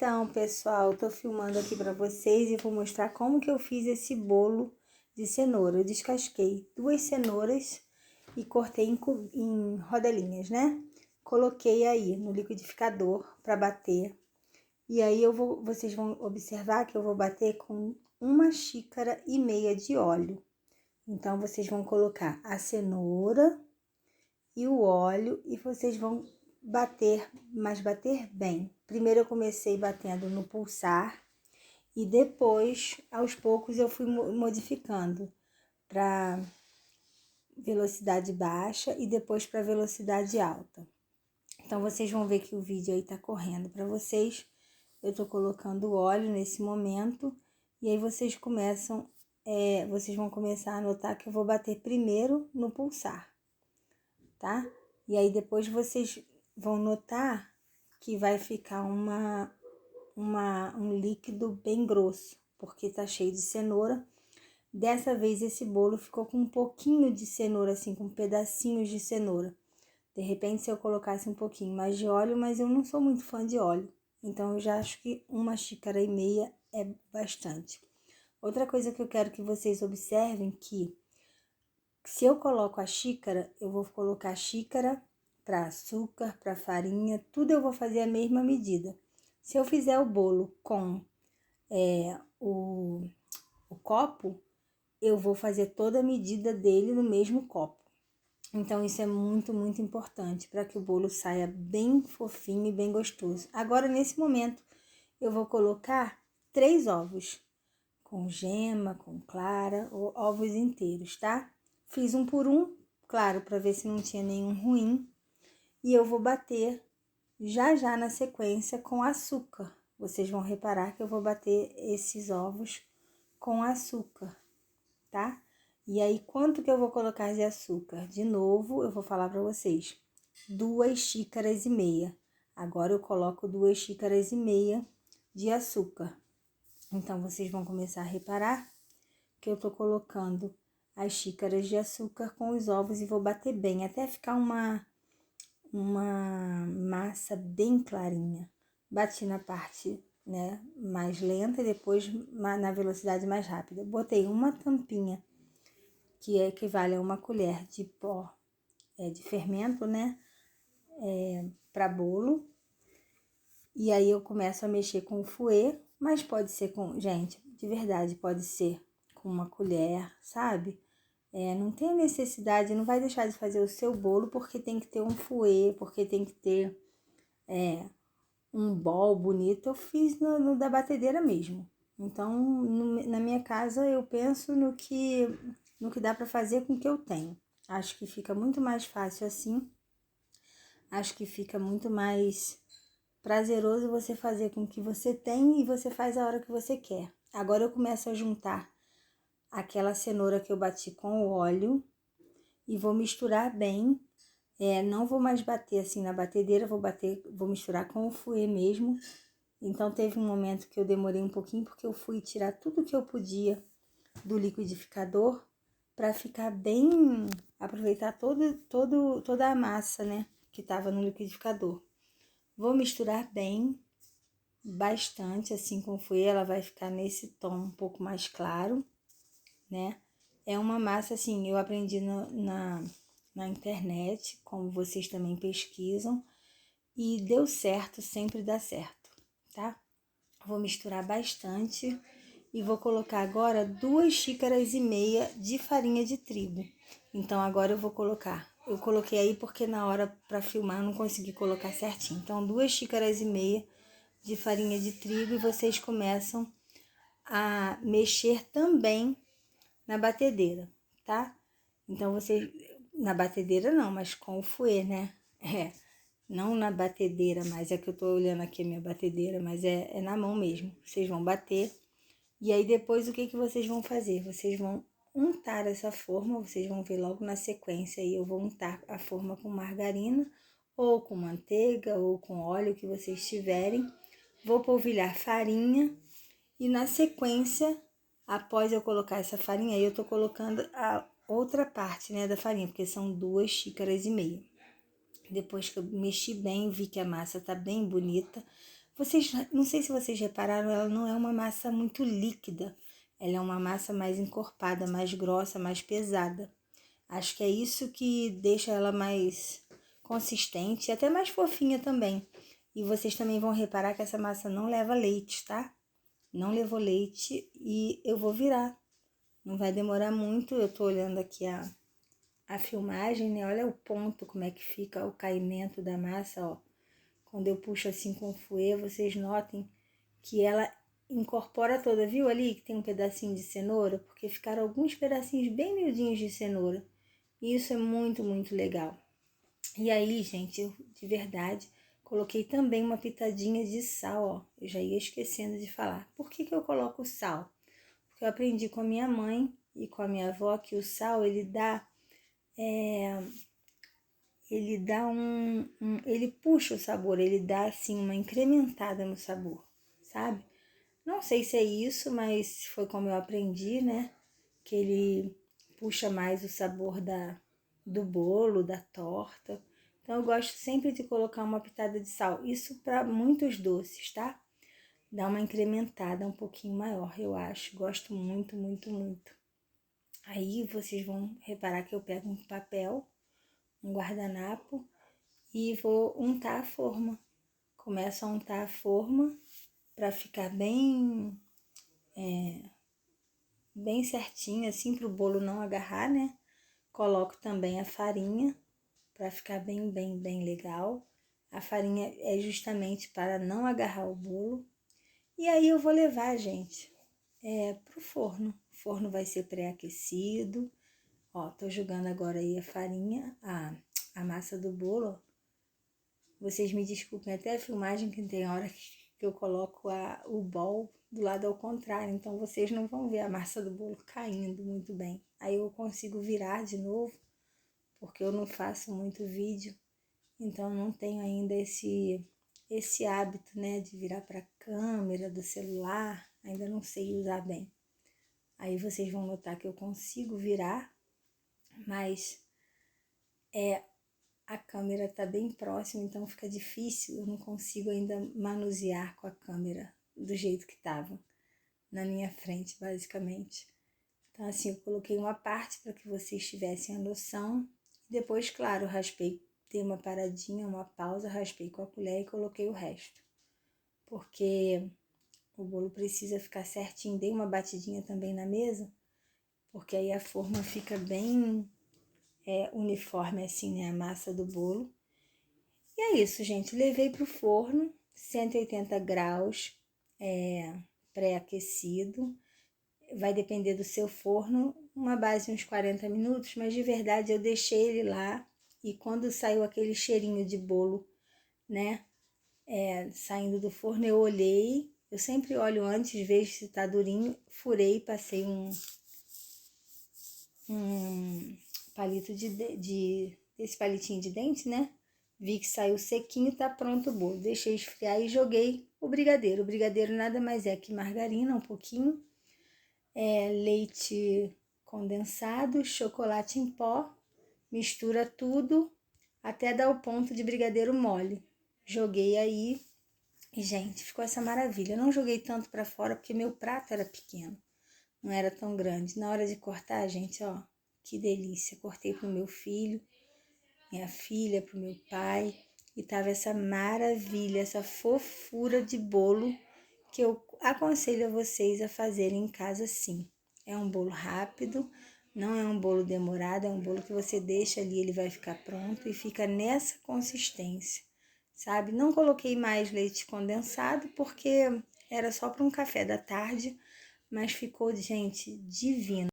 Então, pessoal, tô filmando aqui para vocês e vou mostrar como que eu fiz esse bolo de cenoura. Eu descasquei 2 cenouras e cortei em rodelinhas, né? Coloquei aí no liquidificador para bater. E aí vocês vão observar que eu vou bater com 1,5 xícaras de óleo. Então, vocês vão colocar a cenoura e o óleo e vocês vão bater, mas bater bem. Primeiro eu comecei batendo no pulsar e depois, aos poucos, eu fui modificando para velocidade baixa e depois para velocidade alta. Então, vocês vão ver que o vídeo aí tá correndo para vocês. Eu tô colocando óleo nesse momento e aí vocês vão começar a notar que eu vou bater primeiro no pulsar, tá? E aí depois vocês vão notar que vai ficar um líquido bem grosso, porque tá cheio de cenoura. Dessa vez esse bolo ficou com um pouquinho de cenoura, assim, com pedacinhos de cenoura. De repente, se eu colocasse um pouquinho mais de óleo, mas eu não sou muito fã de óleo. Então, eu já acho que 1,5 xícaras é bastante. Outra coisa que eu quero que vocês observem que se eu coloco a xícara, eu vou colocar xícara para açúcar, para farinha, tudo eu vou fazer a mesma medida. Se eu fizer o bolo com o copo, eu vou fazer toda a medida dele no mesmo copo. Então, isso é muito, muito importante para que o bolo saia bem fofinho e bem gostoso. Agora, nesse momento, eu vou colocar 3 ovos, com gema, com clara, ou ovos inteiros, tá? Fiz um por um, claro, para ver se não tinha nenhum ruim. E eu vou bater já na sequência com açúcar. Vocês vão reparar que eu vou bater esses ovos com açúcar, tá? E aí, quanto que eu vou colocar de açúcar? De novo, eu vou falar para vocês. 2,5 xícaras. Agora, eu coloco 2,5 xícaras de açúcar. Então, vocês vão começar a reparar que eu tô colocando as xícaras de açúcar com os ovos e vou bater bem, até ficar uma massa bem clarinha. Bati na parte, né, mais lenta e depois na velocidade mais rápida. Botei uma tampinha, que equivale a 1 colher de pó de fermento, né, para bolo. E aí eu começo a mexer com o fouet, mas pode ser gente, de verdade, pode ser com 1 colher, sabe? Não tem necessidade, não vai deixar de fazer o seu bolo porque tem que ter um fouet, porque tem que ter um bol bonito. Eu fiz no da batedeira mesmo. Então, na minha casa, eu penso no que dá para fazer com o que eu tenho. Acho que fica muito mais fácil assim. Acho que fica muito mais prazeroso você fazer com o que você tem e você faz a hora que você quer. Agora eu começo a juntar aquela cenoura que eu bati com o óleo e vou misturar bem. Não vou mais bater assim na batedeira, vou misturar com o fouet mesmo. Então, teve um momento que eu demorei um pouquinho, porque eu fui tirar tudo que eu podia do liquidificador para ficar bem, aproveitar toda a massa, né, que tava no liquidificador. Vou misturar bem, bastante, assim com o fouet, ela vai ficar nesse tom um pouco mais claro, né? É uma massa, assim, eu aprendi na internet, como vocês também pesquisam, e deu certo, sempre dá certo, tá? Vou misturar bastante e vou colocar agora 2,5 xícaras de farinha de trigo. Então, agora eu coloquei aí porque na hora para filmar eu não consegui colocar certinho. Então, 2,5 xícaras de farinha de trigo e vocês começam a mexer também na batedeira, tá? Então, na batedeira não, mas com o fouet, né? Não na batedeira, mas é que eu tô olhando aqui a minha batedeira, mas é na mão mesmo. Vocês vão bater. E aí, depois, o que vocês vão fazer? Vocês vão untar essa forma, vocês vão ver logo na sequência aí. Eu vou untar a forma com margarina, ou com manteiga, ou com óleo, que vocês tiverem. Vou polvilhar farinha. E na sequência, após eu colocar essa farinha, aí eu tô colocando a outra parte, né, da farinha, porque são 2,5 xícaras. Depois que eu mexi bem, vi que a massa tá bem bonita, Não sei se vocês repararam, ela não é uma massa muito líquida. Ela é uma massa mais encorpada, mais grossa, mais pesada. Acho que é isso que deixa ela mais consistente e até mais fofinha também. E vocês também vão reparar que essa massa não leva leite, tá? Não levou leite e eu vou virar. Não vai demorar muito, eu tô olhando aqui a filmagem, né? Olha o ponto, como é que fica o caimento da massa, ó. Quando eu puxo assim com o fouet, vocês notem que ela incorpora toda, viu ali que tem um pedacinho de cenoura? Porque ficaram alguns pedacinhos bem miudinhos de cenoura. E isso é muito, muito legal. E aí, gente, eu de verdade coloquei também uma pitadinha de sal, ó. Eu já ia esquecendo de falar. Por que eu coloco sal? Porque eu aprendi com a minha mãe e com a minha avó que o sal, ele dá ele puxa o sabor, ele dá assim uma incrementada no sabor, sabe? Não sei se é isso, mas foi como eu aprendi, né? Que ele puxa mais o sabor do bolo, da torta. Então eu gosto sempre de colocar uma pitada de sal. Isso para muitos doces, tá? Dá uma incrementada um pouquinho maior, eu acho. Gosto muito, muito, muito. Aí vocês vão reparar que eu pego um papel, um guardanapo e vou untar a forma. Começo a untar a forma para ficar bem certinho, assim, para o bolo não agarrar, né? Coloco também a farinha para ficar bem legal. A farinha é justamente para não agarrar o bolo. E aí eu vou levar, gente, pro forno. O forno vai ser pré-aquecido. Ó, tô jogando agora aí a farinha, a massa do bolo, ó. Vocês me desculpem até a filmagem que tem hora que eu coloco o bol do lado ao contrário, então vocês não vão ver a massa do bolo caindo muito bem. Aí eu consigo virar de novo, porque eu não faço muito vídeo, então não tenho ainda esse hábito, né, de virar para a câmera do celular, ainda não sei usar bem. Aí vocês vão notar que eu consigo virar, mas a câmera tá bem próxima, então fica difícil, eu não consigo ainda manusear com a câmera do jeito que tava na minha frente, basicamente. Então assim, eu coloquei uma parte para que vocês tivessem a noção. Depois, claro, raspei, dei uma paradinha, uma pausa, raspei com a colher e coloquei o resto. Porque o bolo precisa ficar certinho, dei uma batidinha também na mesa, porque aí a forma fica bem uniforme assim, né, a massa do bolo. E é isso, gente. Levei pro forno, 180 graus, pré-aquecido. Vai depender do seu forno, uma base de uns 40 minutos, mas de verdade eu deixei ele lá e quando saiu aquele cheirinho de bolo, né, saindo do forno, eu olhei. Eu sempre olho antes, vejo se tá durinho, furei, passei um palito esse palitinho de dente, né? Vi que saiu sequinho, tá pronto o bolo. Deixei esfriar e joguei o brigadeiro. O brigadeiro nada mais é que margarina, um pouquinho, leite condensado, chocolate em pó, mistura tudo até dar o ponto de brigadeiro mole. Joguei aí e, gente, ficou essa maravilha. Eu não joguei tanto para fora porque meu prato era pequeno, não era tão grande. Na hora de cortar, gente, ó, que delícia. Cortei pro meu filho, minha filha, pro meu pai. E tava essa maravilha, essa fofura de bolo que eu aconselho a vocês a fazerem em casa sim. É um bolo rápido, não é um bolo demorado, é um bolo que você deixa ali, ele vai ficar pronto e fica nessa consistência, sabe? Não coloquei mais leite condensado porque era só para um café da tarde, mas ficou, gente, divino.